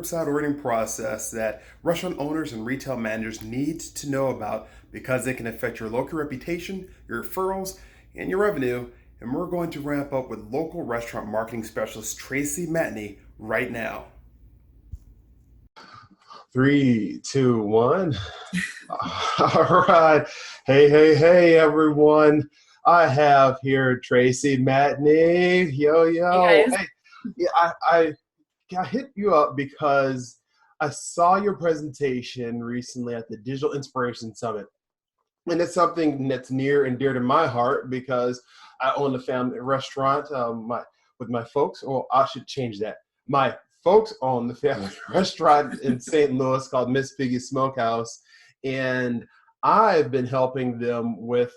curbside ordering process that restaurant owners and retail managers need to know about because it can affect your local reputation, your referrals, and your revenue. And we're going to ramp up with local restaurant marketing specialist Tracey Matney right now. Three, two, one. All right. Hey, everyone. I have here Tracey Matney. Yo, Hey yo. guys. Hey, yeah, I hit you up because I saw your presentation recently at the Digital Inspiration Summit. And it's something that's near and dear to my heart because I own a family restaurant with my folks. Or I should change that. My folks own the family restaurant in St. Louis called Miss Piggy's Smokehouse. And I've been helping them with,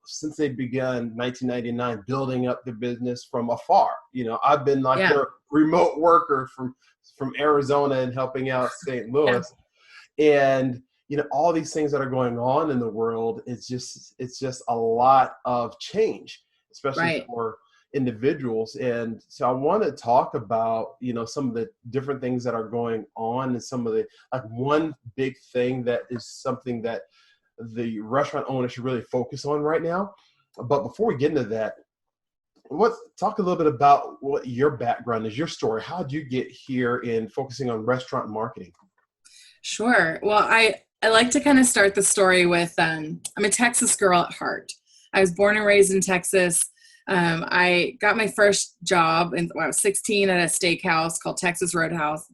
since they began 1999, building up the business from afar. I've been like Yeah. their remote worker from Arizona and helping out St. Yeah. Louis. And all these things that are going on in the world, it's just a lot of change, especially Right. for individuals. And so I want to talk about, some of the different things that are going on, and some of the, like, one big thing that is something that the restaurant owner should really focus on right now. But before we get into that, let's talk a little bit about what your background is, your story. How did you get here in focusing on restaurant marketing? Sure. Well, I like to kind of start the story with I'm a Texas girl at heart. I was born and raised in Texas. I got my first job when I was 16 at a steakhouse called Texas Roadhouse.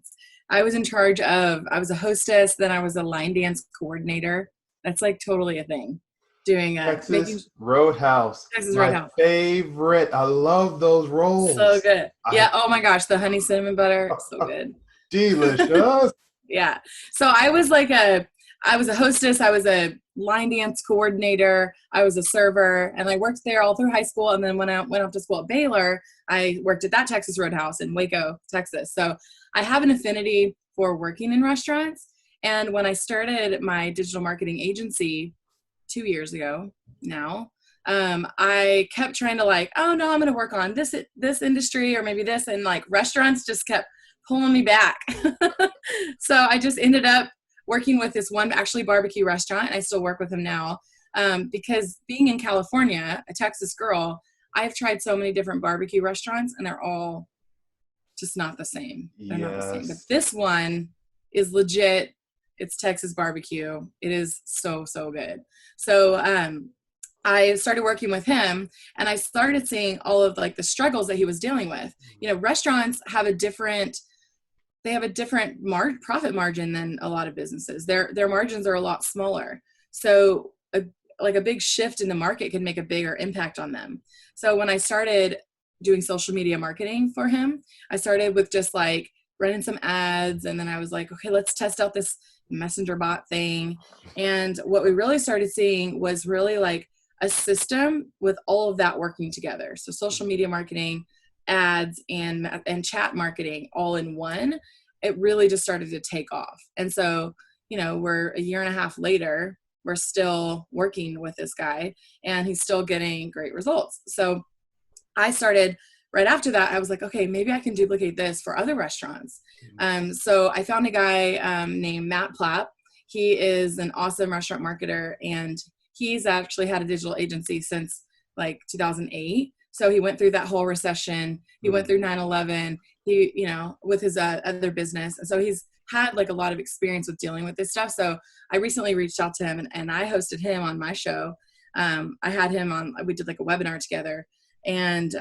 I was a hostess, then I was a line dance coordinator. That's like totally a thing. Doing Texas Roadhouse. Texas My Roadhouse. favorite. I love those rolls. So good. Yeah. Oh my gosh, the honey cinnamon butter, so good. Delicious. Yeah. So I was a hostess. I was a line dance coordinator. I was a server, and I worked there all through high school. And then when I went off to school at Baylor, I worked at that Texas Roadhouse in Waco, Texas. So I have an affinity for working in restaurants. And when I started my digital marketing agency 2 years ago now, I kept trying to oh no, I'm going to work on this industry or maybe this. And restaurants just kept pulling me back. So I just ended up working with this one actually barbecue restaurant, and I still work with him now. Because being in California, a Texas girl, I've tried so many different barbecue restaurants, and they're all just not the same. They're not the same. But this one is legit. It's Texas barbecue. It is so, so good. So I started working with him, and I started seeing all of the struggles that he was dealing with. Restaurants have a different profit margin than a lot of businesses. Their margins are a lot smaller. So a big shift in the market can make a bigger impact on them. So when I started doing social media marketing for him, I started with just running some ads. And then I was like, okay, let's test out this messenger bot thing. And what we really started seeing was really a system with all of that working together. So social media marketing, ads, and chat marketing all in one. It really just started to take off. And so, we're a year and a half later, we're still working with this guy, and he's still getting great results. So I started right after that. I was like, okay, maybe I can duplicate this for other restaurants. So I found a guy named Matt Plapp. He is an awesome restaurant marketer, and he's actually had a digital agency since 2008. So he went through that whole recession. He went through 9/11. He, with his other business. And so he's had a lot of experience with dealing with this stuff. So I recently reached out to him, and I hosted him on my show. I had him on, we did a webinar together, and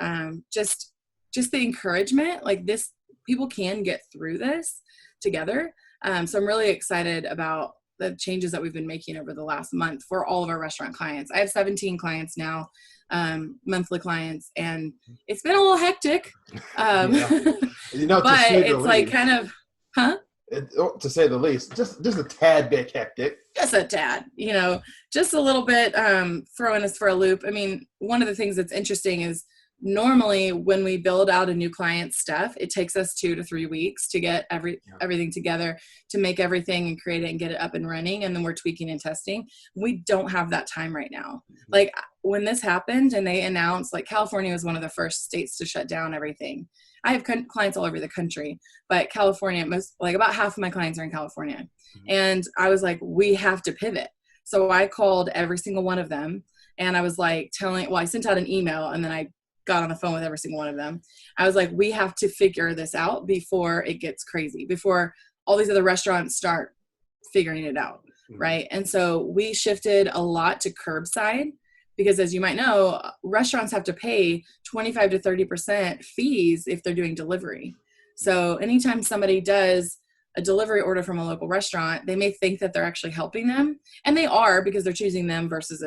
just the encouragement, this, people can get through this together. So I'm really excited about the changes that we've been making over the last month for all of our restaurant clients. I have 17 clients now, monthly clients, and it's been a little hectic. But it's kind of, to say the least, just a tad bit hectic. Just a tad, just a little bit throwing us for a loop. I mean, one of the things that's interesting is normally when we build out a new client's stuff, it takes us 2 to 3 weeks to get everything together, to make everything and create it and get it up and running. And then we're tweaking and testing. We don't have that time right now. Like when this happened and they announced, like California was one of the first states to shut down everything. I have clients all over the country, but California, about half of my clients are in California. And I was like, we have to pivot. So I called every single one of them. And I was like I sent out an email, and then I got on the phone with every single one of them. I was like, we have to figure this out before it gets crazy, before all these other restaurants start figuring it out. Right. And so we shifted a lot to curbside, because as you might know, restaurants have to pay 25 to 30% fees if they're doing delivery. So anytime somebody does a delivery order from a local restaurant, they may think that they're actually helping them, and they are, because they're choosing them versus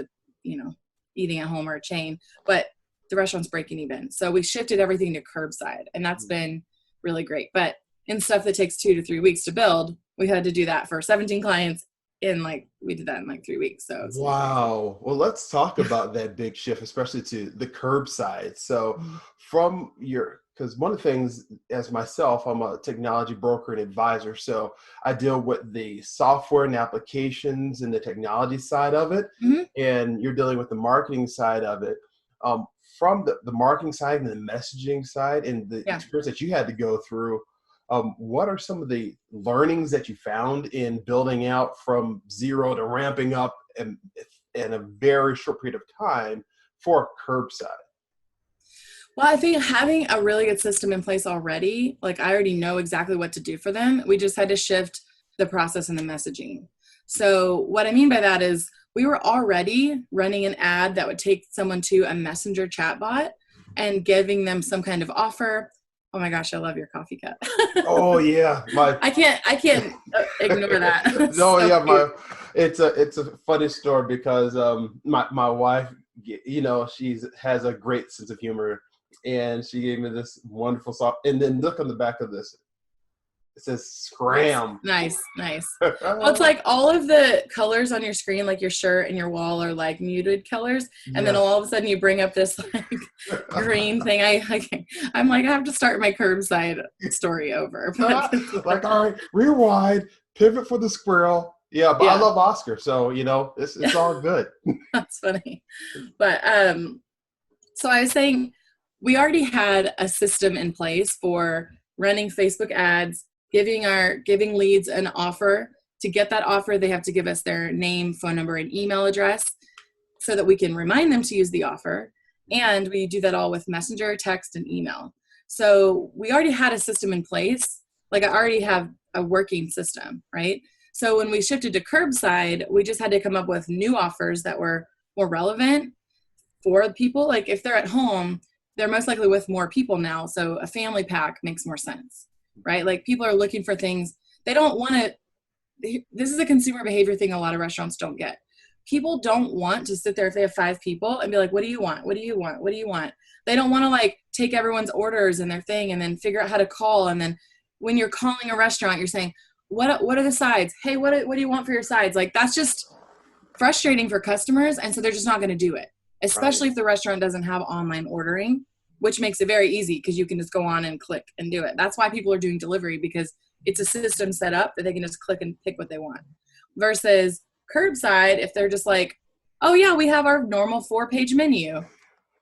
eating at home or a chain, but the restaurant's breaking even. So we shifted everything to curbside, and that's been really great. But in stuff that takes 2 to 3 weeks to build, we had to do that for 17 clients we did that in 3 weeks. So wow. Well, let's talk about that big shift, especially to the curbside. So because one of the things, as myself, I'm a technology broker and advisor. So I deal with the software and applications and the technology side of it. And you're dealing with the marketing side of it. From the marketing side and the messaging side and the experience that you had to go through, what are some of the learnings that you found in building out from zero to ramping up in a very short period of time for curbside? Well, I think having a really good system in place already, I already know exactly what to do for them. We just had to shift the process and the messaging. So what I mean by that is we were already running an ad that would take someone to a messenger chatbot and giving them some kind of offer. Oh my gosh, I love your coffee cup. Oh yeah, I can't ignore that. It's a funny story because my wife, she has a great sense of humor, and she gave me this wonderful song. And then look on the back of this. It says scram. Nice. Well, it's like all of the colors on your screen, like your shirt and your wall, are like muted colors. And then all of a sudden you bring up this green thing. I'm like, I have to start my curbside story over. All right, rewind, pivot for the squirrel. Yeah, but I love Oscar. So, it's all good. That's funny. But so I was saying we already had a system in place for running Facebook ads, giving leads an offer. To get that offer, they have to give us their name, phone number, and email address so that we can remind them to use the offer. And we do that all with Messenger, text, and email. So we already had a system in place. I already have a working system, right? So when we shifted to curbside, we just had to come up with new offers that were more relevant for people. If they're at home, they're most likely with more people now. So a family pack makes more sense, right? People are looking for things. They don't want to, this is a consumer behavior thing a lot of restaurants don't get. People don't want to sit there if they have 5 people and be like, what do you want? What do you want? What do you want? They don't want to take everyone's orders and their thing and then figure out how to call. And then when you're calling a restaurant, you're saying, what are the sides? Hey, what do you want for your sides? That's just frustrating for customers. And so they're just not going to do it. Especially if the restaurant doesn't have online ordering, which makes it very easy because you can just go on and click and do it. That's why people are doing delivery, because it's a system set up that they can just click and pick what they want. Versus curbside, if they're just like, oh yeah, we have our normal 4-page menu.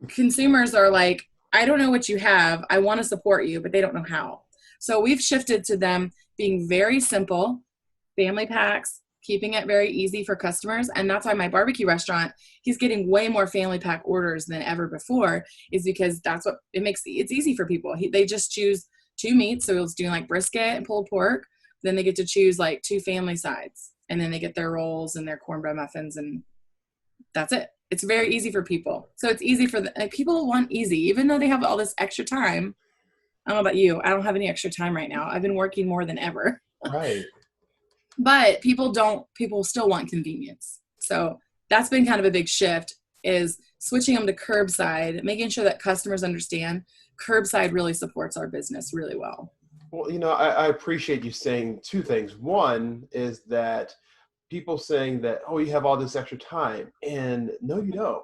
Consumers are like, I don't know what you have. I want to support you, but they don't know how. So we've shifted to them being very simple, family packs, keeping it very easy for customers. And that's why my barbecue restaurant, he's getting way more family pack orders than ever before, is because that's what it makes. It's easy for people. They just choose 2 meats. So it's doing brisket and pulled pork. Then they get to choose 2 family sides, and then they get their rolls and their cornbread muffins, and that's it. It's very easy for people. So it's easy for people want easy, even though they have all this extra time. I don't know about you. I don't have any extra time right now. I've been working more than ever. Right. But people still want convenience. So that's been kind of a big shift, is switching them to curbside, making sure that customers understand curbside really supports our business really well. Well, I appreciate you saying 2 things. One is that people saying that, oh, you have all this extra time. And no, you don't.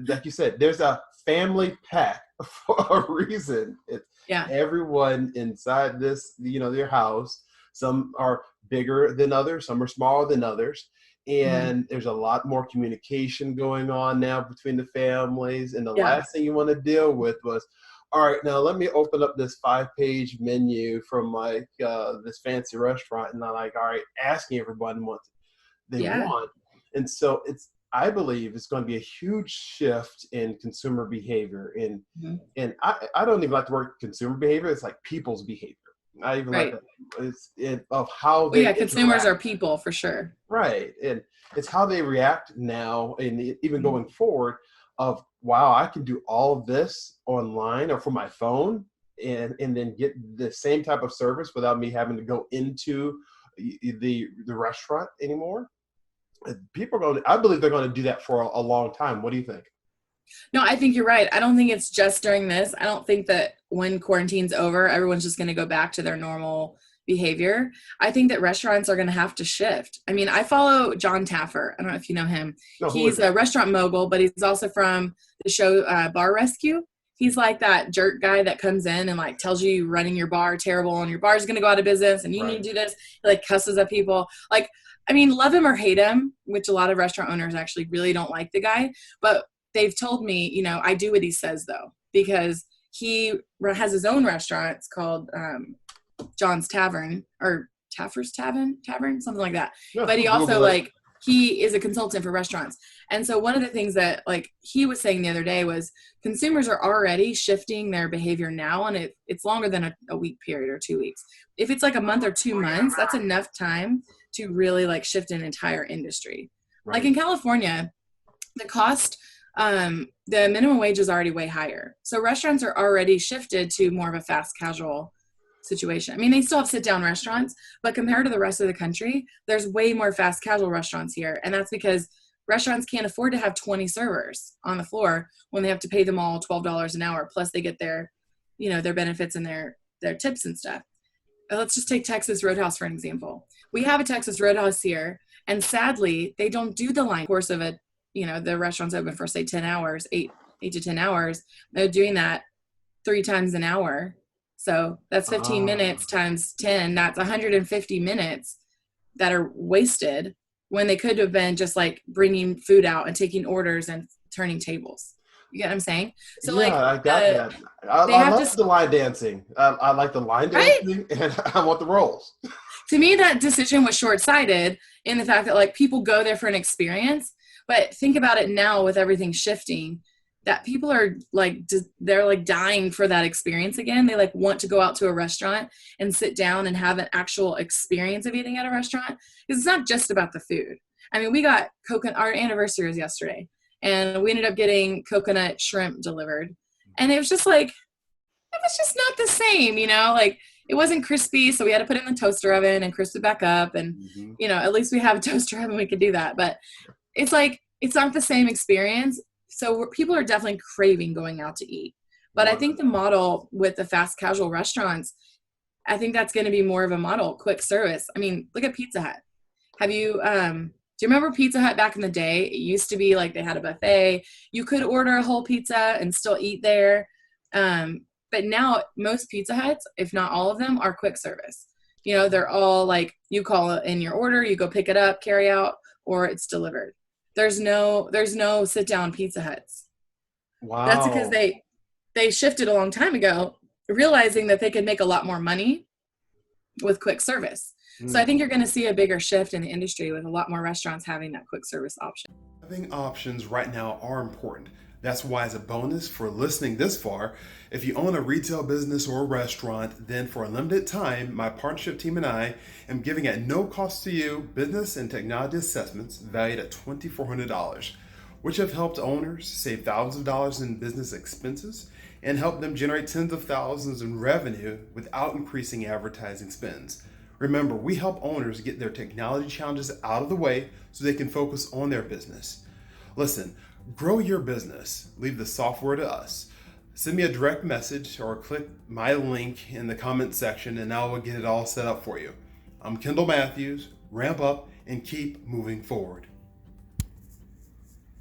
Like you said, there's a family pack for a reason. It's Yeah. everyone inside this, their house. Some are bigger than others, some are smaller than others. And there's a lot more communication going on now between the families. And the last thing you want to deal with was, all right, now let me open up this 5-page menu from like this fancy restaurant. And I'm like, all right, asking everyone what they want. And so I believe it's going to be a huge shift in consumer behavior. And I don't even like the word consumer behavior. It's like people's behavior. I even like of how they consumers are people for sure. Right. And it's how they react now and even going forward of, wow, I can do all of this online or from my phone and then get the same type of service without me having to go into the restaurant anymore. People I believe they're going to do that for a long time. What do you think? No, I think you're right. I don't think it's just during this. I don't think that when quarantine's over, everyone's just going to go back to their normal behavior. I think that restaurants are going to have to shift. I mean, I follow John Taffer. I don't know if you know him. No, he's a restaurant mogul, but he's also from the show Bar Rescue. He's like that jerk guy that comes in and like tells you running your bar terrible and your bar's going to go out of business and you need to do this. He like cusses at people. Like, I mean, love him or hate him, which a lot of restaurant owners actually really don't like the guy, but they've told me, I do what he says though, because he has his own restaurant. It's called John's Tavern or Taffer's Tavern, something like that. Yeah, but he also he is a consultant for restaurants. And so one of the things that like he was saying the other day was consumers are already shifting their behavior now. And it's longer than a week period or 2 weeks. If it's like a month or 2 months, that's enough time to really like shift an entire industry. Right. Like in California, the cost, the minimum wage is already way higher. So restaurants are already shifted to more of a fast casual situation. I mean, they still have sit down restaurants, but compared to the rest of the country, there's way more fast casual restaurants here. And that's because restaurants can't afford to have 20 servers on the floor when they have to pay them all $12 an hour. Plus they get their, their benefits and their tips and stuff. Let's just take Texas Roadhouse for an example. We have a Texas Roadhouse here, and sadly, they don't do the line course of it. The restaurant's open for say 10 hours, 8 to 10 hours. They're doing that 3 times an hour. So that's 15 minutes times 10. That's 150 minutes that are wasted when they could have been just like bringing food out and taking orders and turning tables. You get what I'm saying? So yeah, I got that. I love the line dancing. I like the line dancing, right? And I want the rolls. To me, that decision was short-sighted in the fact that like people go there for an experience. But think about it now with everything shifting, that people are like, they're like dying for that experience again. They like want to go out to a restaurant and sit down and have an actual experience of eating at a restaurant. Because it's not just about the food. I mean, we got our anniversary was yesterday, and we ended up getting coconut shrimp delivered. And it was just like, it was just not the same, like it wasn't crispy. So we had to put it in the toaster oven and crisp it back up. And, at least we have a toaster oven, we could do that. But it's like, it's not the same experience. So people are definitely craving going out to eat. But I think the model with the fast casual restaurants, I think that's going to be more of a model, quick service. I mean, look at Pizza Hut. Have you, do you remember Pizza Hut back in the day? It used to be like they had a buffet. You could order a whole pizza and still eat there. But now most Pizza Huts, if not all of them, are quick service. They're all like, you call in your order, you go pick it up, carry out, or it's delivered. There's no sit down Pizza Huts. Wow. That's because they shifted a long time ago, realizing that they could make a lot more money with quick service. So I think you're going to see a bigger shift in the industry with a lot more restaurants having that quick service option. Having options right now are important. That's why, as a bonus for listening this far, if you own a retail business or a restaurant, then for a limited time, my partnership team and I am giving at no cost to you business and technology assessments valued at $2,400, which have helped owners save thousands of dollars in business expenses and help them generate tens of thousands in revenue without increasing advertising spends. Remember, we help owners get their technology challenges out of the way so they can focus on their business. Listen, grow your business. Leave the software to us. Send me a direct message or click my link in the comments section and I will get it all set up for you. I'm Kendall Matthews. Ramp up and keep moving forward.